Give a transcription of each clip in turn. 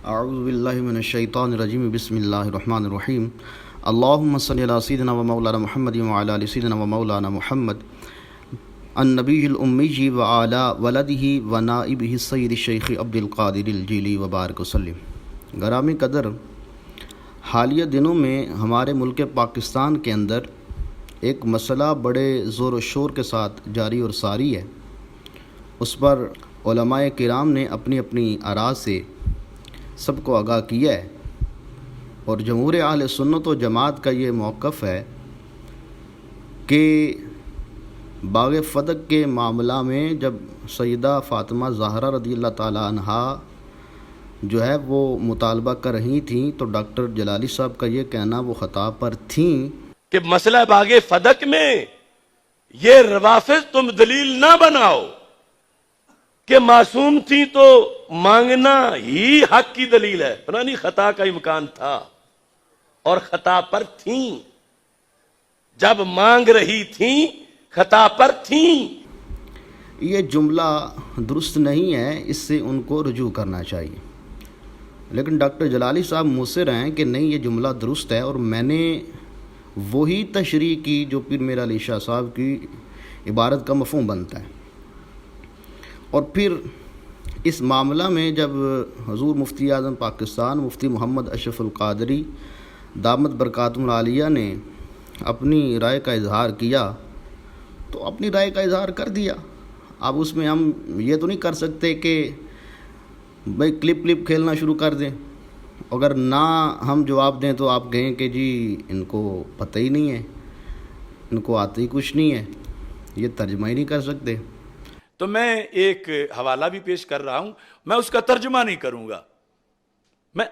اعوذ باللہ من الشیطان الرجیم بسم اللہ الرحمن الرحیم اللہم صلی علی سیدنا و مولانا محمد وعلی آل سیدنا و مولانا محمد النبی الامی وعلی ولدہ و نائبہ السید الشیخ عبد القادر الجیلی وبارک وسلم۔ گرامی قدر، حالیہ دنوں میں ہمارے ملک پاکستان کے اندر ایک مسئلہ بڑے زور و شور کے ساتھ جاری اور ساری ہے۔ اس پر علماء کرام نے اپنی اپنی آراء سے سب کو آگاہ کیا ہے، اور جمہور اہل سنت و جماعت کا یہ موقف ہے کہ باغ فتح کے معاملہ میں جب سیدہ فاطمہ زہرا رضی اللہ تعالیٰ عنہا جو ہے وہ مطالبہ کر رہی تھیں تو ڈاکٹر جلالی صاحب کا یہ کہنا وہ خطا پر تھیں کہ مسئلہ باغ فدق میں یہ روافض تم دلیل نہ بناؤ کہ معصوم تھی تو مانگنا ہی حق کی دلیل ہے۔ پتہ نہیں خطا کا امکان تھا اور خطا پر تھیں، جب مانگ رہی تھیں خطا پر تھیں۔ یہ جملہ درست نہیں ہے، اس سے ان کو رجوع کرنا چاہیے، لیکن ڈاکٹر جلالی صاحب مصر ہیں کہ نہیں، یہ جملہ درست ہے، اور میں نے وہی تشریح کی جو پیر میرا علی شاہ صاحب کی عبارت کا مفہوم بنتا ہے۔ اور پھر اس معاملہ میں جب حضور مفتی اعظم پاکستان مفتی محمد اشرف القادری دامت برکاتہم العالیہ نے اپنی رائے کا اظہار کیا تو اپنی رائے کا اظہار کر دیا۔ اب اس میں ہم یہ تو نہیں کر سکتے کہ بھائی کلپ کھیلنا شروع کر دیں، اگر نہ ہم جواب دیں تو آپ کہیں کہ جی ان کو پتہ ہی نہیں ہے، ان کو آتا ہی کچھ نہیں ہے، یہ ترجمہ ہی نہیں کر سکتے۔ تو میں ایک حوالہ بھی پیش کر رہا ہوں، میں اس کا ترجمہ نہیں کروں گا، میں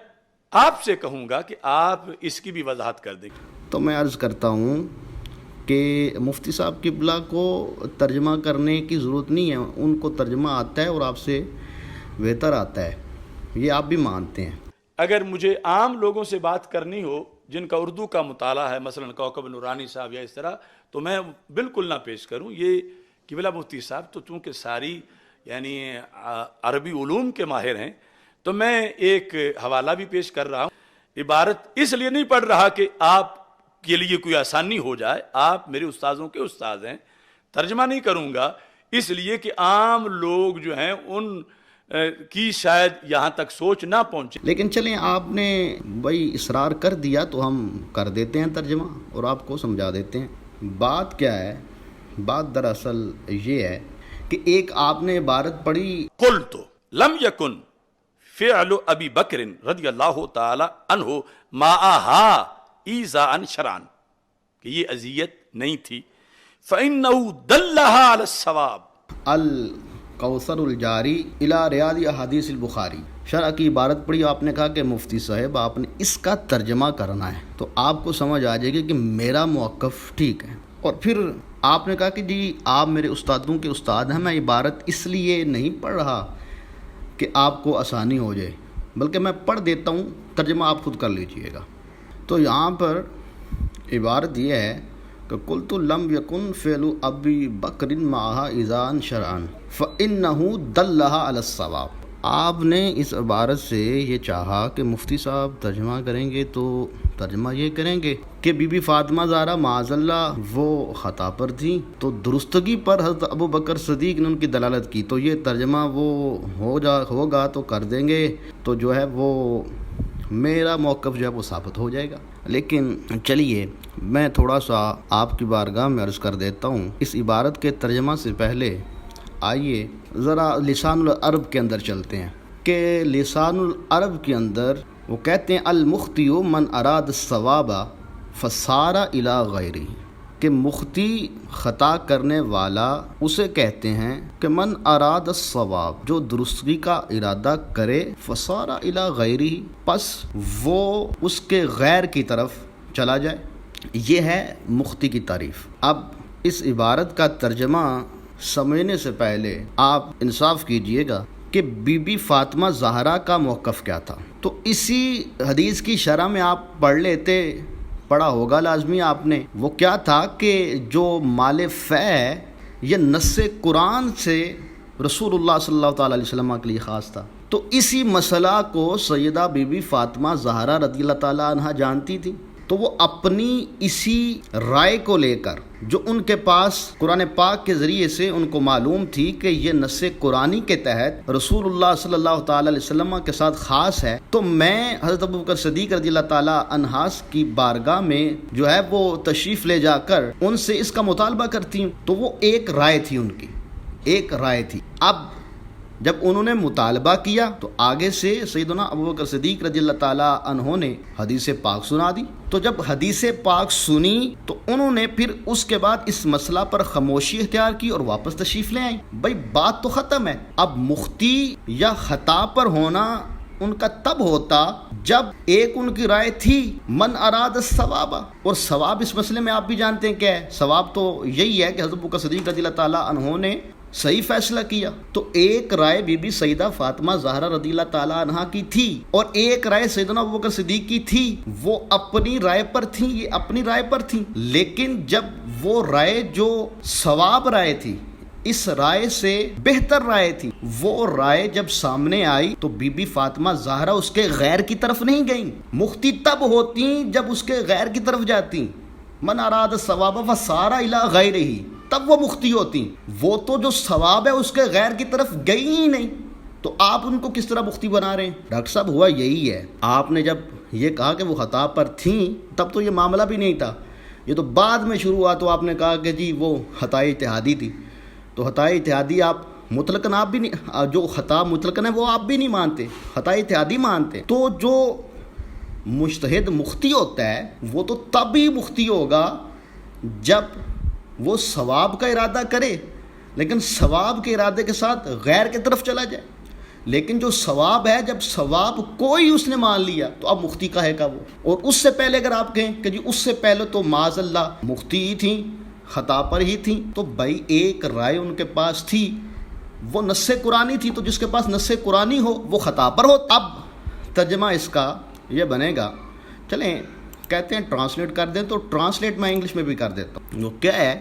آپ سے کہوں گا کہ آپ اس کی بھی وضاحت کر دیں۔ تو میں عرض کرتا ہوں کہ مفتی صاحب قبلہ کو ترجمہ کرنے کی ضرورت نہیں ہے، ان کو ترجمہ آتا ہے اور آپ سے بہتر آتا ہے، یہ آپ بھی مانتے ہیں۔ اگر مجھے عام لوگوں سے بات کرنی ہو جن کا اردو کا مطالعہ ہے، مثلا کوکب نورانی صاحب یا اس طرح، تو میں بالکل نہ پیش کروں۔ یہ قبلہ مفتی صاحب تو چونکہ ساری یعنی عربی علوم کے ماہر ہیں، تو میں ایک حوالہ بھی پیش کر رہا ہوں۔ عبارت اس لیے نہیں پڑھ رہا کہ آپ کے لیے کوئی آسانی ہو جائے، آپ میرے استاذوں کے استاذ ہیں، ترجمہ نہیں کروں گا اس لیے کہ عام لوگ جو ہیں ان کی شاید یہاں تک سوچ نہ پہنچے۔ لیکن چلیں، آپ نے بھائی اصرار کر دیا تو ہم کر دیتے ہیں ترجمہ اور آپ کو سمجھا دیتے ہیں۔ بات کیا ہے؟ بات دراصل یہ ہے کہ ایک آپ نے عبارت پڑھی، قلت لم یکن فعل ابی بکر رضی اللہ تعالی عنہ معہا ایذاء شرعا، کہ یہ اذیت نہیں تھی، فإنہ دلہا علی الصواب الکوثر الجاری الی ریاض احادیث البخاری۔ شرع کی عبارت پڑھی، آپ نے کہا کہ مفتی صاحب آپ نے اس کا ترجمہ کرنا ہے، تو آپ کو سمجھ آ جائے گی کہ میرا موقف ٹھیک ہے۔ اور پھر آپ نے کہا کہ جی آپ میرے استادوں کے استاد ہیں، میں عبارت اس لیے نہیں پڑھ رہا کہ آپ کو آسانی ہو جائے، بلکہ میں پڑھ دیتا ہوں، ترجمہ آپ خود کر لیجئے گا۔ تو یہاں پر عبارت یہ ہے کہ قلت لم یکن فعل ابی بکر معہا ایذاء شرعا فإنہ دلہا علی الصواب۔ آپ نے اس عبارت سے یہ چاہا کہ مفتی صاحب ترجمہ کریں گے تو ترجمہ یہ کریں گے کہ بی بی فاطمہ زہرا معاذ اللہ وہ خطا پر تھیں، تو درستگی پر حضرت ابو بکر صدیق نے ان کی دلالت کی، تو یہ ترجمہ وہ ہوگا تو کر دیں گے، تو جو ہے وہ میرا موقف جو ہے وہ ثابت ہو جائے گا۔ لیکن چلیے میں تھوڑا سا آپ کی بارگاہ میں عرض کر دیتا ہوں، اس عبارت کے ترجمہ سے پہلے آئیے ذرا لسان العرب کے اندر چلتے ہیں کہ لسان العرب کے اندر وہ کہتے ہیں المخطی من اراد الصواب فصار الی غیرہ، کہ مخطی خطا کرنے والا اسے کہتے ہیں کہ من اراد الصواب، جو درستگی کا ارادہ کرے، فصار الی غیرہ، پس وہ اس کے غیر کی طرف چلا جائے۔ یہ ہے مخطی کی تعریف۔ اب اس عبارت کا ترجمہ سمجھنے سے پہلے آپ انصاف کیجئے گا کہ بی بی فاطمہ زہرا کا موقف کیا تھا، تو اسی حدیث کی شرح میں آپ پڑھا ہوگا لازمی آپ نے۔ وہ کیا تھا کہ جو مال فے ہے یہ نص قرآن سے رسول اللہ صلی اللہ تعالیٰ علیہ وسلم کے لیے خاص تھا، تو اسی مسئلہ کو سیدہ بی بی فاطمہ زہرا رضی اللہ تعالیٰ عنہ جانتی تھی، تو وہ اپنی اسی رائے کو لے کر جو ان کے پاس قرآن پاک کے ذریعے سے ان کو معلوم تھی کہ یہ نص قرآنی کے تحت رسول اللہ صلی اللہ تعالیٰ علیہ وسلم کے ساتھ خاص ہے، تو میں حضرت ابوبکر صدیق رضی اللہ تعالیٰ عنہ کی بارگاہ میں جو ہے وہ تشریف لے جا کر ان سے اس کا مطالبہ کرتی ہوں۔ تو وہ ایک رائے تھی، ان کی ایک رائے تھی۔ اب جب انہوں نے مطالبہ کیا تو آگے سے سیدنا ابوبکر صدیق رضی اللہ تعالیٰ عنہ نے حدیث پاک سنا دی۔ تو جب حدیث پاک سنی تو انہوں نے پھر اس کے بعد اس مسئلہ پر خاموشی اختیار کی اور واپس تشریف لے آئیں۔ بھائی بات تو ختم ہے۔ اب مختی یا خطا پر ہونا ان کا تب ہوتا جب ایک ان کی رائے تھی من اراد الثواب، اور ثواب اس مسئلے میں آپ بھی جانتے ہیں کیا ہے۔ ثواب تو یہی ہے کہ حضرت ابوبکر صدیق رضی اللہ تعالیٰ عنہ نے صحیح فیصلہ کیا۔ تو ایک رائے بی بی سیدہ فاطمہ زہرا رضی اللہ تعالیٰ عنہ کی تھی اور ایک رائے سیدنا ابوبکر صدیق کی تھی، وہ اپنی رائے پر تھی، یہ اپنی رائے پر تھی۔ لیکن جب وہ رائے جو صواب رائے تھی، اس رائے سے بہتر رائے تھی، وہ رائے جب سامنے آئی تو بی بی فاطمہ زہرا اس کے غیر کی طرف نہیں گئیں۔ مختی تب ہوتی جب اس کے غیر کی طرف جاتی، من اراد الثواب فسار الی غیرہ، تب وہ مختی ہوتی۔ وہ تو جو ثواب ہے اس کے غیر کی طرف گئی ہی نہیں، تو آپ ان کو کس طرح مختی بنا رہے ہیں؟ ڈاکٹر صاحب ہوا یہی ہے، آپ نے جب یہ کہا کہ وہ خطا پر تھیں تب تو یہ معاملہ بھی نہیں تھا، یہ تو بعد میں شروع ہوا۔ تو آپ نے کہا کہ جی وہ خطا اجتہادی تھی، تو خطا اجتہادی آپ مطلقاً آپ بھی نہیں، جو خطا مطلقاً ہے وہ آپ بھی نہیں مانتے، خطا اجتہادی مانتے۔ تو جو مجتہد مختی ہوتا ہے وہ تو تب ہی مختی ہوگا جب وہ ثواب کا ارادہ کرے، لیکن ثواب کے ارادے کے ساتھ غیر کی طرف چلا جائے۔ لیکن جو ثواب ہے، جب ثواب کوئی اس نے مان لیا تو اب مختی کہے گا وہ۔ اور اس سے پہلے اگر آپ کہیں کہ جی اس سے پہلے تو معاذ اللہ مختی ہی تھیں، خطا پر ہی تھیں، تو بھائی ایک رائے ان کے پاس تھی، وہ نص قرآنی تھی، تو جس کے پاس نص قرآنی ہو وہ خطا پر ہو۔ اب ترجمہ اس کا یہ بنے گا، چلیں کہتے ہیں ٹرانسلیٹ کر دیں، تو ٹرانسلیٹ میں انگلش میں بھی کر دیتا ہوں۔ وہ کیا ہے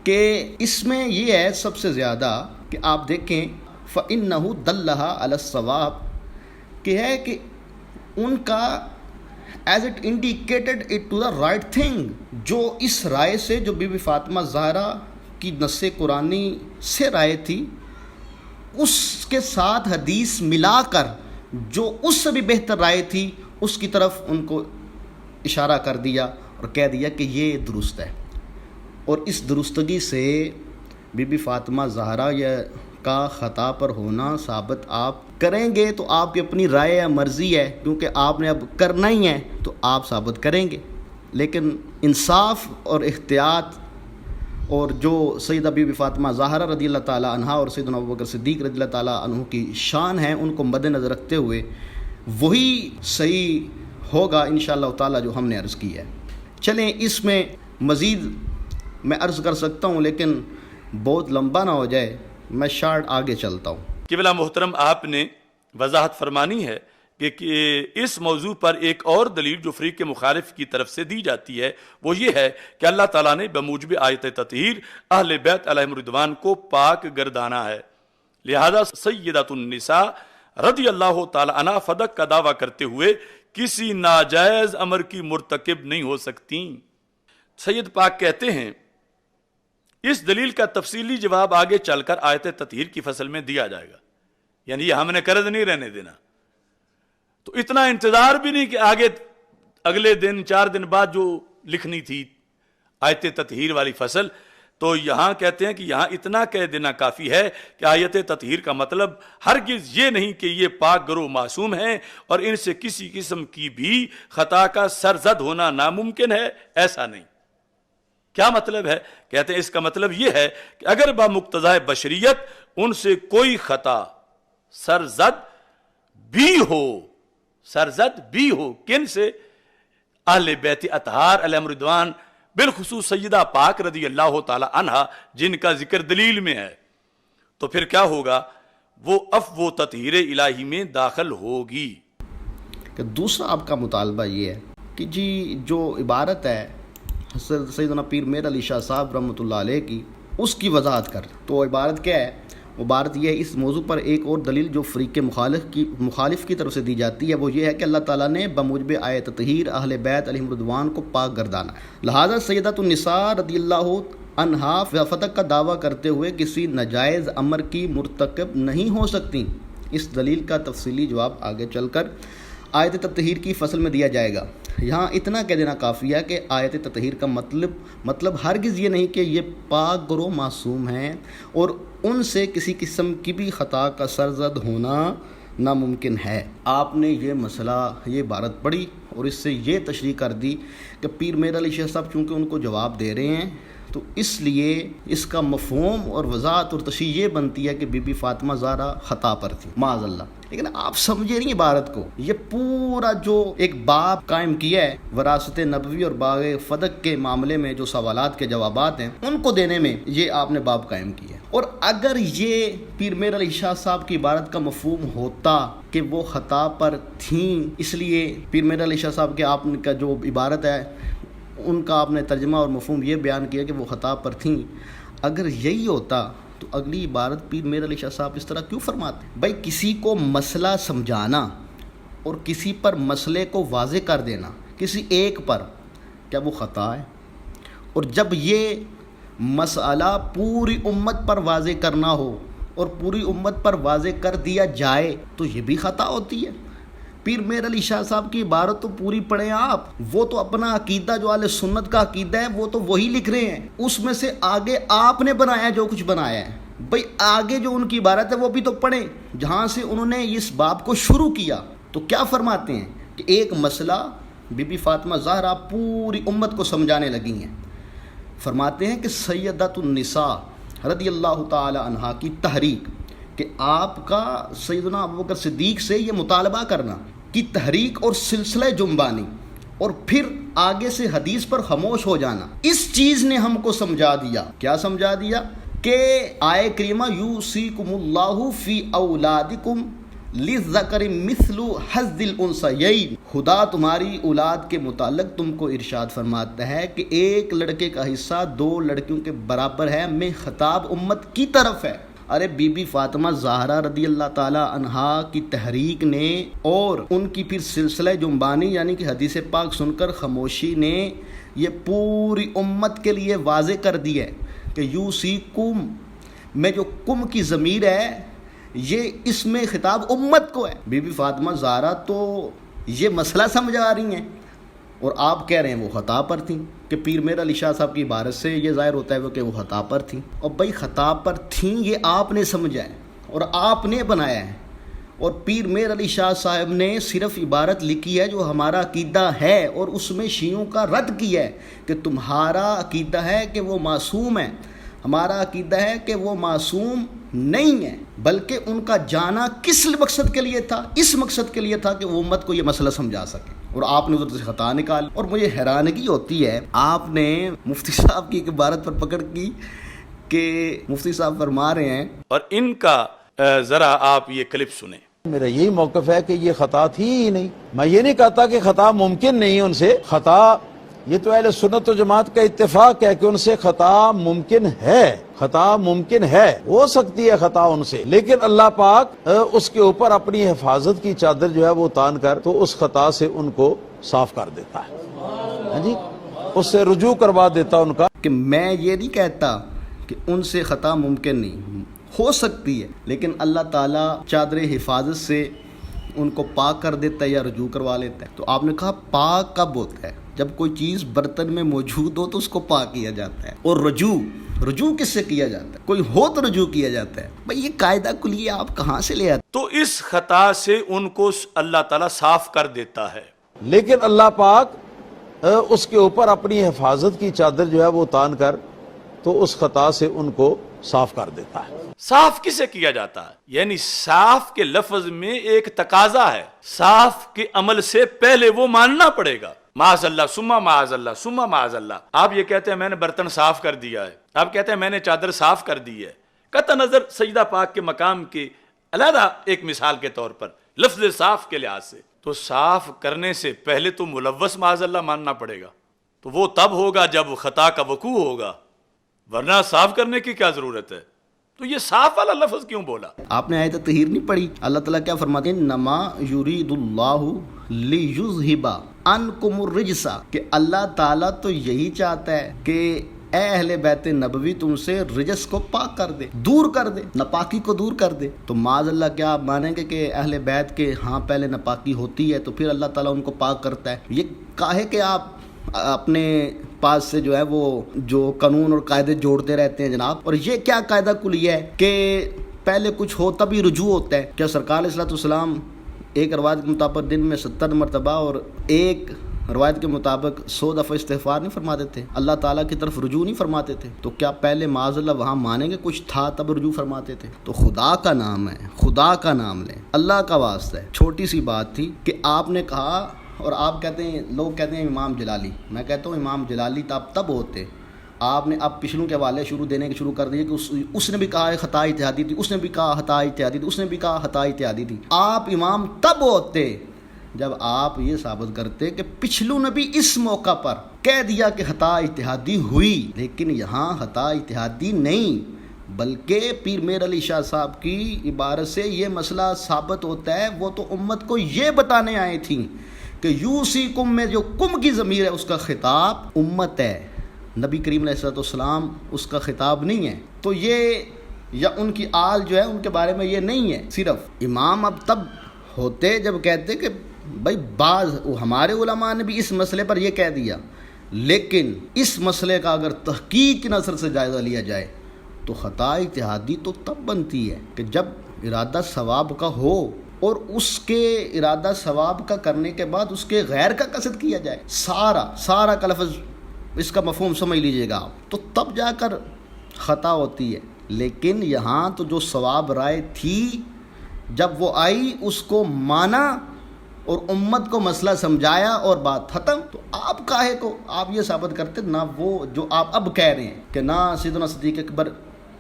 کہ اس میں یہ ہے سب سے زیادہ کہ آپ دیکھیں فَإِنَّهُ دَلَّهَا عَلَى الصَّوَابِ، کہ ہے کہ ان کا as it indicated it to the right thing، جو اس رائے سے جو بی بی فاطمہ زہرا کی نص قرآنی سے رائے تھی، اس کے ساتھ حدیث ملا کر جو اس سے بھی بہتر رائے تھی اس کی طرف ان کو اشارہ کر دیا اور کہہ دیا کہ یہ درست ہے۔ اور اس درستگی سے بی بی فاطمہ زہرا کا خطا پر ہونا ثابت آپ کریں گے، تو آپ کی اپنی رائے یا مرضی ہے، کیونکہ آپ نے اب کرنا ہی ہے تو آپ ثابت کریں گے۔ لیکن انصاف اور احتیاط اور جو سیدہ بی بی فاطمہ زہرا رضی اللہ تعالیٰ عنہ اور سیدنا ابوبکر صدیق رضی اللہ تعالیٰ عنہ کی شان ہے، ان کو مد نظر رکھتے ہوئے وہی صحیح ہوگا انشاءاللہ تعالیٰ جو ہم نے عرض کی ہے۔ چلیں اس میں مزید میں عرض کر سکتا ہوں لیکن بہت لمبا نہ ہو جائے، میں شارٹ آگے چلتا ہوں۔ قبلہ محترم، آپ نے وضاحت فرمانی ہے کہ اس موضوع پر ایک اور دلیل جو فریق مخالف کی طرف سے دی جاتی ہے وہ یہ ہے کہ اللہ تعالیٰ نے بموجب آیت تطہیر اہل بیت علیہم الرضوان کو پاک گردانا ہے، لہذا سیدۃ النساء رضی اللہ تعالیٰ عنہ فدق کا دعویٰ کرتے ہوئے کسی ناجائز امر کی مرتکب نہیں ہو سکتی۔ سید پاک کہتے ہیں اس دلیل کا تفصیلی جواب آگے چل کر آیت تطہیر کی فصل میں دیا جائے گا، یعنی یہ ہم نے قرض نہیں رہنے دینا۔ تو اتنا انتظار بھی نہیں کہ آگے اگلے دن 4 دن بعد جو لکھنی تھی آیت تطہیر والی فصل، تو یہاں کہتے ہیں کہ یہاں اتنا کہہ دینا کافی ہے کہ آیت تطہیر کا مطلب ہرگز یہ نہیں کہ یہ پاک گروہ معصوم ہیں اور ان سے کسی قسم کی بھی خطا کا سرزد ہونا ناممکن ہے، ایسا نہیں۔ کیا مطلب ہے؟ کہتے ہیں اس کا مطلب یہ ہے کہ اگر بمقتضائے بشریت ان سے کوئی خطا سرزد بھی ہو، کن سے؟ اہل بیت اطہار علیہم رضوان، بالخصوص سیدہ پاک رضی اللہ تعالی عنہ جن کا ذکر دلیل میں ہے، تو پھر کیا ہوگا؟ وہ عفو و تطہیر الہی میں داخل ہوگی۔ کہ دوسرا آپ کا مطالبہ یہ ہے کہ جی جو عبارت ہے سیدنا پیر میر علی شاہ صاحب رحمۃ اللہ علیہ کی، اس کی وضاحت کر۔ تو عبارت کیا ہے؟ عبارت یہ ہے اس موضوع پر ایک اور دلیل جو فریق مخالف کی طرف سے دی جاتی ہے وہ یہ ہے کہ اللہ تعالیٰ نے بموجب آیت تطہیر اہل بیت علیہم رضوان کو پاک گردانا ہے، لہٰذا سیدۃ النساء رضی اللہ عنہا فتح کا دعویٰ کرتے ہوئے کسی ناجائز امر کی مرتکب نہیں ہو سکتی۔ اس دلیل کا تفصیلی جواب آگے چل کر آیت تطہیر کی فصل میں دیا جائے گا۔ یہاں اتنا کہہ دینا کافی ہے کہ آیت تطہیر کا مطلب ہرگز یہ نہیں کہ یہ پاک گروہ معصوم ہیں اور ان سے کسی قسم کی بھی خطا کا سرزد ہونا ناممکن ہے۔ آپ نے یہ مسئلہ، یہ عبارت پڑھی اور اس سے یہ تشریح کر دی کہ پیر میر علی شیخ صاحب چونکہ ان کو جواب دے رہے ہیں تو اس لیے اس کا مفہوم اور وضاحت اور تشریح یہ بنتی ہے کہ بی بی فاطمہ زہرا خطا پر تھی معاذ اللہ۔ لیکن آپ سمجھے نہیں عبارت کو، یہ پورا جو ایک باب قائم کیا ہے وراثت نبوی اور باغ فدق کے معاملے میں جو سوالات کے جوابات ہیں ان کو دینے میں یہ آپ نے باب قائم کیا ہے۔ اور اگر یہ پیر میر علی شاہ صاحب کی عبارت کا مفہوم ہوتا کہ وہ خطا پر تھیں، اس لیے پیر میر علی شاہ صاحب کے آپ کا جو عبارت ہے ان کا آپ نے ترجمہ اور مفہوم یہ بیان کیا کہ وہ خطا پر تھیں، اگر یہی ہوتا تو اگلی عبارت پیر میر علی شاہ صاحب اس طرح کیوں فرماتے؟ بھائی کسی کو مسئلہ سمجھانا اور کسی پر مسئلے کو واضح کر دینا کسی ایک پر، کیا وہ خطا ہے؟ اور جب یہ مسئلہ پوری امت پر واضح کرنا ہو اور پوری امت پر واضح کر دیا جائے تو یہ بھی خطا ہوتی ہے۔ پیر میر علی شاہ صاحب کی عبارت تو پوری پڑھیں آپ، وہ تو اپنا عقیدہ جو اہل سنت کا عقیدہ ہے وہ تو وہی لکھ رہے ہیں، اس میں سے آگے آپ نے بنایا جو کچھ بنایا ہے۔ بھئی آگے جو ان کی عبارت ہے وہ بھی تو پڑھیں جہاں سے انہوں نے اس باب کو شروع کیا۔ تو کیا فرماتے ہیں کہ ایک مسئلہ بی بی فاطمہ زہرا پوری امت کو سمجھانے لگی ہیں۔ فرماتے ہیں کہ سیدۃ النساء رضی اللہ تعالی عنہا کی تحریک، کہ آپ کا سیدنا ابوبکر صدیق سے یہ مطالبہ کرنا کی تحریک اور سلسلہ جنبانی اور پھر آگے سے حدیث پر خاموش ہو جانا، اس چیز نے ہم کو سمجھا دیا۔ کیا سمجھا دیا؟ کہ آئے کریمہ یوصیکم اللہ فی اولادکم للذکر مثل حظ الانثیین، خدا تمہاری اولاد کے متعلق تم کو ارشاد فرماتا ہے کہ ایک لڑکے کا حصہ دو لڑکیوں کے برابر ہے، میں خطاب امت کی طرف ہے۔ ارے بی بی فاطمہ زہرا رضی اللہ تعالی عنہا کی تحریک نے اور ان کی پھر سلسلہ جنبانی یعنی کہ حدیث پاک سن کر خاموشی نے یہ پوری امت کے لیے واضح کر دی ہے کہ یوصیکم میں جو کم کی ضمیر ہے یہ اس میں خطاب امت کو ہے۔ بی بی فاطمہ زہرا تو یہ مسئلہ سمجھا رہی ہیں اور آپ کہہ رہے ہیں وہ خطا پر تھیں، کہ پیر میر علی شاہ صاحب کی عبارت سے یہ ظاہر ہوتا ہے کہ وہ خطا پر تھیں۔ اور بھائی خطا پر تھیں یہ آپ نے سمجھا ہے اور آپ نے بنایا ہے، اور پیر میر علی شاہ صاحب نے صرف عبارت لکھی ہے جو ہمارا عقیدہ ہے اور اس میں شیعوں کا رد کیا ہے کہ تمہارا عقیدہ ہے کہ وہ معصوم ہے، ہمارا عقیدہ ہے کہ وہ معصوم نہیں ہے، بلکہ ان کا جانا کس مقصد کے لیے تھا؟ اس مقصد کے لیے تھا کہ وہ امت کو یہ مسئلہ سمجھا سکے، اور آپ نے ادھر سے خطا نکال۔ اور مجھے حیرانگی ہوتی ہے، آپ نے مفتی صاحب کی ایک عبارت پر پکڑ کی کہ مفتی صاحب فرما رہے ہیں، اور ان کا ذرا آپ یہ کلپ سنیں۔ میرا یہی موقف ہے کہ یہ خطا تھی ہی نہیں۔ میں یہ نہیں کہتا کہ خطا ممکن نہیں ان سے، خطا یہ تو اہل سنت و جماعت کا اتفاق ہے کہ ان سے خطا ممکن ہے، خطا ممکن ہے، ہو سکتی ہے خطا ان سے، لیکن اللہ پاک اس کے اوپر اپنی حفاظت کی چادر جو ہے وہ تان کر تو اس خطا سے ان کو صاف کر دیتا ہے، ہاں جی، اس سے رجوع کروا دیتا ان کا۔ کہ میں یہ نہیں کہتا کہ ان سے خطا ممکن نہیں، ہو سکتی ہے، لیکن اللہ تعالیٰ چادر حفاظت سے ان کو پاک کر دیتا ہے یا رجوع کروا لیتا ہے۔ تو آپ نے کہا پاک کب ہوتا ہے؟ جب کوئی چیز برتن میں موجود ہو تو اس کو پاک کیا جاتا ہے، اور رجوع کس سے کیا جاتا ہے؟ کوئی ہو تو رجوع کیا جاتا ہے۔ بھئی یہ قاعدہ کلیہ آپ کہاں سے لے آتے؟ تو اس خطا سے ان کو اللہ تعالیٰ صاف کر دیتا ہے، لیکن اللہ پاک اس کے اوپر اپنی حفاظت کی چادر جو ہے وہ تان کر تو اس خطا سے ان کو صاف کر دیتا ہے۔ صاف کسے کیا جاتا ہے؟ یعنی صاف کے لفظ میں ایک تقاضا ہے، صاف کے عمل سے پہلے وہ ماننا پڑے گا، معاذ اللہ ثم معاذ اللہ ثم معاذ اللہ۔ آپ یہ کہتے ہیں میں نے برتن صاف کر دیا ہے، آپ کہتے ہیں میں نے چادر صاف کر دی ہے، قطع نظر سجدہ پاک کے مقام کی علیحدہ ایک مثال کے طور پر لفظ صاف کے لحاظ سے، تو صاف کرنے سے پہلے تو ملوث معاذ اللہ ماننا پڑے گا، تو وہ تب ہوگا جب خطا کا وقوع ہوگا، ورنہ صاف کرنے کی کیا ضرورت ہے؟ تو یہ صاف والا لفظ کیوں بولا؟ آپ نے آیت تطہیر نہیں پڑھی؟ اللہ تعالیٰ کیا فرماتے ہیں؟ انما یرید اللہ لیذہب عنکم الرجس، کہ اللہ تعالیٰ تو یہی چاہتا ہے کہ اے اہل بیت نبوی تم سے رجس کو پاک کر دے، دور کر دے، ناپاکی کو دور کر دے۔ تو معاذ اللہ کیا آپ مانیں گے کہ اہل بیت کے ہاں پہلے ناپاکی ہوتی ہے تو پھر اللہ تعالیٰ ان کو پاک کرتا ہے؟ یہ کاہے کہ آپ اپنے پاس سے جو ہے وہ جو قانون اور قاعدے جوڑتے رہتے ہیں جناب؟ اور یہ کیا قاعدہ کلیہ ہے کہ پہلے کچھ ہو تبھی رجوع ہوتا ہے؟ کیا سرکار علیہ الصلوۃ والسلام ایک روایت کے مطابق دن میں 70 مرتبہ اور ایک روایت کے مطابق 100 دفعہ استغفار نہیں فرماتے تھے؟ اللہ تعالیٰ کی طرف رجوع نہیں فرماتے تھے؟ تو کیا پہلے معاذ اللہ وہاں مانیں گے کچھ تھا تب رجوع فرماتے تھے؟ تو خدا کا نام ہے، خدا کا نام لیں، اللہ کا واسطہ ہے۔ چھوٹی سی بات تھی کہ آپ نے کہا، اور آپ کہتے ہیں، لوگ کہتے ہیں امام جلالی، میں کہتا ہوں امام جلالی تب ہوتے، آپ نے اب پچھلوں کے حوالے شروع کر دیے کہ اس نے بھی کہا ہے خطا اجتہادی تھی، اس نے بھی کہا خطا اجتہادی تھی، اس نے بھی کہا خطا اجتہادی تھی۔ آپ امام تب ہوتے جب آپ یہ ثابت کرتے کہ پچھلوں نے بھی اس موقع پر کہہ دیا کہ خطا اجتہادی ہوئی، لیکن یہاں خطا اجتہادی نہیں، بلکہ پیر میر علی شاہ صاحب کی عبارت سے یہ مسئلہ ثابت ہوتا ہے۔ وہ تو امت کو یہ بتانے آئے تھیں کہ یوسیکم میں جو کم کی ضمیر ہے اس کا خطاب امت ہے، نبی کریم علیہ الصلوۃ والسلام اس کا خطاب نہیں ہے۔ تو یہ یا ان کی آل جو ہے ان کے بارے میں یہ نہیں ہے۔ صرف امام اب تب ہوتے جب کہتے کہ بھائی بعض ہمارے علماء نے بھی اس مسئلے پر یہ کہہ دیا، لیکن اس مسئلے کا اگر تحقیق کی نظر سے جائزہ لیا جائے تو خطا اجتہادی تو تب بنتی ہے کہ جب ارادہ ثواب کا ہو اور اس کے ارادہ ثواب کا کرنے کے بعد اس کے غیر کا قصد کیا جائے، سارا کا لفظ اس کا مفہوم سمجھ لیجئے گا آپ، تو تب جا کر خطا ہوتی ہے۔ لیکن یہاں تو جو ثواب رائے تھی جب وہ آئی اس کو مانا اور امت کو مسئلہ سمجھایا اور بات ختم۔ تو آپ کاہے کو آپ یہ ثابت کرتے نہ وہ جو آپ اب کہہ رہے ہیں کہ نہ سیدنا صدیق اکبر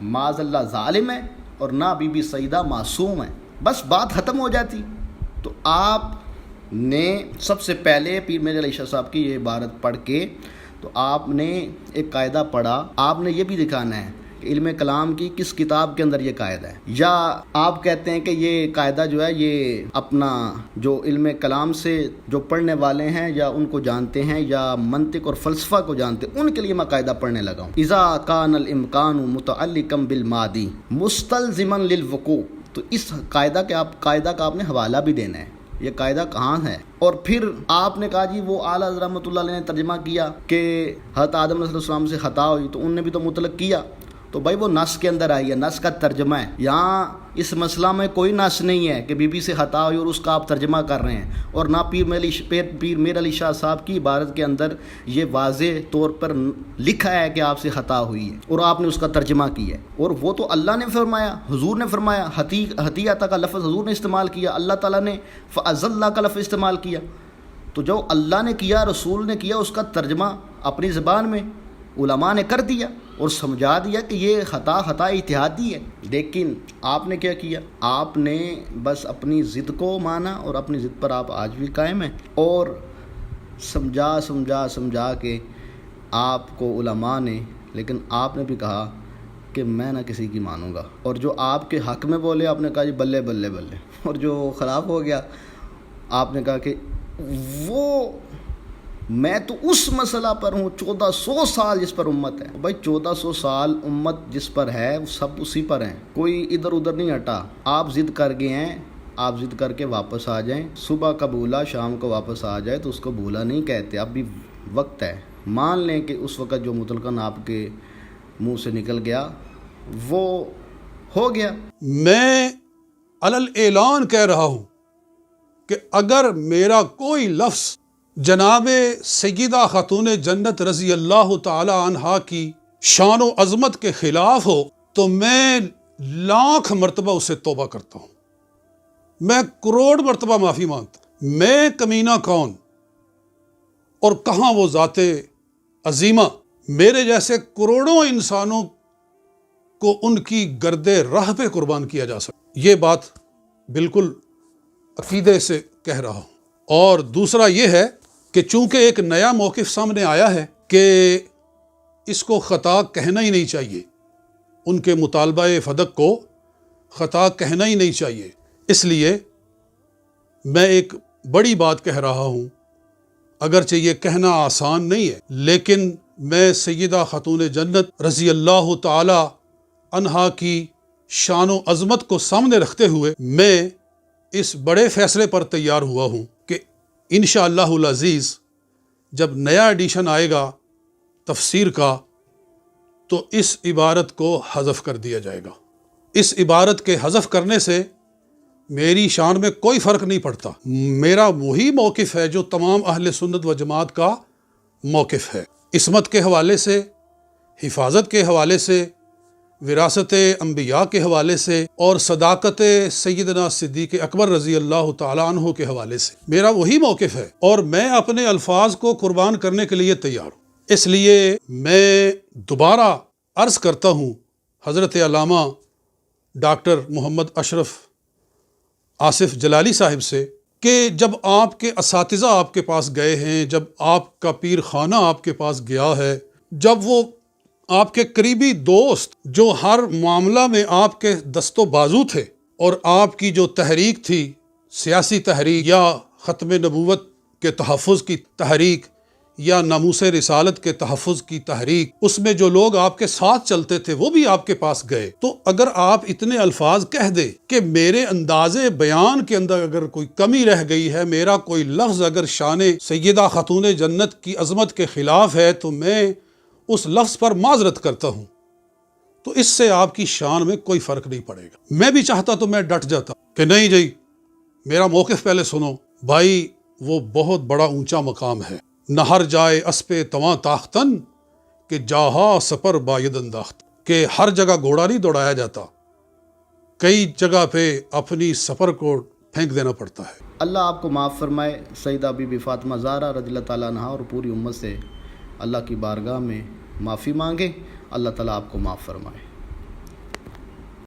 معاذ اللہ ظالم ہے اور نہ بی بی سیدہ معصوم ہے، بس بات ختم ہو جاتی۔ تو آپ نے سب سے پہلے پیر میر علی شاہ صاحب کی یہ عبارت پڑھ کے تو آپ نے ایک قاعدہ پڑھا، آپ نے یہ بھی دکھانا ہے کہ علم کلام کی کس کتاب کے اندر یہ قاعدہ ہے، یا آپ کہتے ہیں کہ یہ قاعدہ جو ہے یہ اپنا جو علم کلام سے جو پڑھنے والے ہیں یا ان کو جانتے ہیں یا منطق اور فلسفہ کو جانتے ہیں ان کے لیے میں قاعدہ پڑھنے لگا ہوں۔ اذا کان الامکان متعلقا بالماضی مستلزما للوقوع، تو اس قاعدہ کا آپ نے حوالہ بھی دینا ہے، یہ قاعدہ کہاں ہے۔ اور پھر آپ نے کہا جی وہ اعلیٰ حضرت رحمۃ اللہ علیہ نے ترجمہ کیا کہ حضرت آدم علیہ السلام سے خطا ہوئی تو ان نے بھی تو مطلق کیا، تو بھائی وہ نص کے اندر آئی ہے، نص کا ترجمہ ہے۔ یہاں اس مسئلہ میں کوئی نص نہیں ہے کہ بی بی سے خطا ہوئی اور اس کا آپ ترجمہ کر رہے ہیں، اور نہ پیر میر علی شاہ صاحب کی عبارت کے اندر یہ واضح طور پر لکھا ہے کہ آپ سے خطا ہوئی ہے اور آپ نے اس کا ترجمہ کیا ہے۔ اور وہ تو اللہ نے فرمایا، حضور نے فرمایا، حتیۃ کا لفظ حضور نے استعمال کیا، اللہ تعالیٰ نے فَأَزَلَّ کا لفظ استعمال کیا۔ تو جو اللہ نے کیا، رسول نے کیا، اس کا ترجمہ اپنی زبان میں علماء نے کر دیا اور سمجھا دیا کہ یہ خطا اجتہادی ہے۔ لیکن آپ نے کیا کیا؟ آپ نے بس اپنی ضد کو مانا اور اپنی ضد پر آپ آج بھی قائم ہیں، اور سمجھا کے آپ کو علماء نے، لیکن آپ نے بھی کہا کہ میں نہ کسی کی مانوں گا، اور جو آپ کے حق میں بولے آپ نے کہا جی بلے بلے بلے، اور جو خلاف ہو گیا آپ نے کہا کہ وہ میں تو اس مسئلہ پر ہوں 1400 سال جس پر امت ہے۔ بھائی 1400 سال امت جس پر ہے وہ سب اسی پر ہیں، کوئی ادھر ادھر نہیں ہٹا۔ آپ ضد کر گئے ہیں، آپ ضد کر کے واپس آ جائیں، صبح کا بھولا شام کو واپس آ جائے تو اس کو بھولا نہیں کہتے، اب بھی وقت ہے۔ مان لیں کہ اس وقت جو مطلقاً آپ کے منہ سے نکل گیا وہ ہو گیا۔ میں علل اعلان کہہ رہا ہوں کہ اگر میرا کوئی لفظ جناب سیدہ خاتون جنت رضی اللہ تعالی عنہا کی شان و عظمت کے خلاف ہو تو میں لاکھ مرتبہ اسے توبہ کرتا ہوں، میں کروڑ مرتبہ معافی مانگتا ہوں۔ میں کمینہ کون اور کہاں وہ ذات عظیمہ، میرے جیسے کروڑوں انسانوں کو ان کی گرد راہ پہ قربان کیا جا سکتا، یہ بات بالکل عقیدے سے کہہ رہا ہوں۔ اور دوسرا یہ ہے کہ چونکہ ایک نیا موقف سامنے آیا ہے کہ اس کو خطا کہنا ہی نہیں چاہیے، ان کے مطالبہ فدق کو خطا کہنا ہی نہیں چاہیے۔ اس لیے میں ایک بڑی بات کہہ رہا ہوں، اگرچہ یہ کہنا آسان نہیں ہے، لیکن میں سیدہ خاتون جنت رضی اللہ تعالی عنہا کی شان و عظمت کو سامنے رکھتے ہوئے میں اس بڑے فیصلے پر تیار ہوا ہوں کہ انشاءاللہ العزیز جب نیا ایڈیشن آئے گا تفسیر کا تو اس عبارت کو حذف کر دیا جائے گا۔ اس عبارت کے حذف کرنے سے میری شان میں کوئی فرق نہیں پڑتا، میرا وہی موقف ہے جو تمام اہل سنت و جماعت کا موقف ہے، عصمت کے حوالے سے، حفاظت کے حوالے سے، وراثت انبیاء کے حوالے سے، اور صداقت سیدنا صدیق اکبر رضی اللہ تعالیٰ عنہ کے حوالے سے میرا وہی موقف ہے، اور میں اپنے الفاظ کو قربان کرنے کے لیے تیار ہوں۔ اس لیے میں دوبارہ عرض کرتا ہوں حضرت علامہ ڈاکٹر محمد اشرف آصف جلالی صاحب سے کہ جب آپ کے اساتذہ آپ کے پاس گئے ہیں، جب آپ کا پیر خانہ آپ کے پاس گیا ہے، جب وہ آپ کے قریبی دوست جو ہر معاملہ میں آپ کے دست و بازو تھے، اور آپ کی جو تحریک تھی، سیاسی تحریک یا ختم نبوت کے تحفظ کی تحریک یا ناموس رسالت کے تحفظ کی تحریک، اس میں جو لوگ آپ کے ساتھ چلتے تھے وہ بھی آپ کے پاس گئے، تو اگر آپ اتنے الفاظ کہہ دے کہ میرے انداز بیان کے اندر اگر کوئی کمی رہ گئی ہے، میرا کوئی لفظ اگر شان سیدہ خاتون جنت کی عظمت کے خلاف ہے، تو میں اس لفظ پر معذرت کرتا ہوں، تو اس سے آپ کی شان میں کوئی فرق نہیں پڑے گا۔ میں بھی چاہتا تو میں ڈٹ جاتا کہ نہیں جی میرا موقف پہلے سنو، بھائی وہ بہت بڑا اونچا مقام ہے، نہر جائے اسپِ تواں تاختن کہ جاہا سپر باید انداخت، کہ ہر جگہ گھوڑا نہیں دوڑایا جاتا، کئی جگہ پہ اپنی سفر کو پھینک دینا پڑتا ہے۔ اللہ آپ کو معاف فرمائے۔ سیدہ بی بی فاطمہ زہرا رضی اللہ تعالیٰ عنہا اور پوری امت سے اللہ کی بارگاہ میں معافی مانگے، اللہ تعالیٰ آپ کو معاف فرمائے۔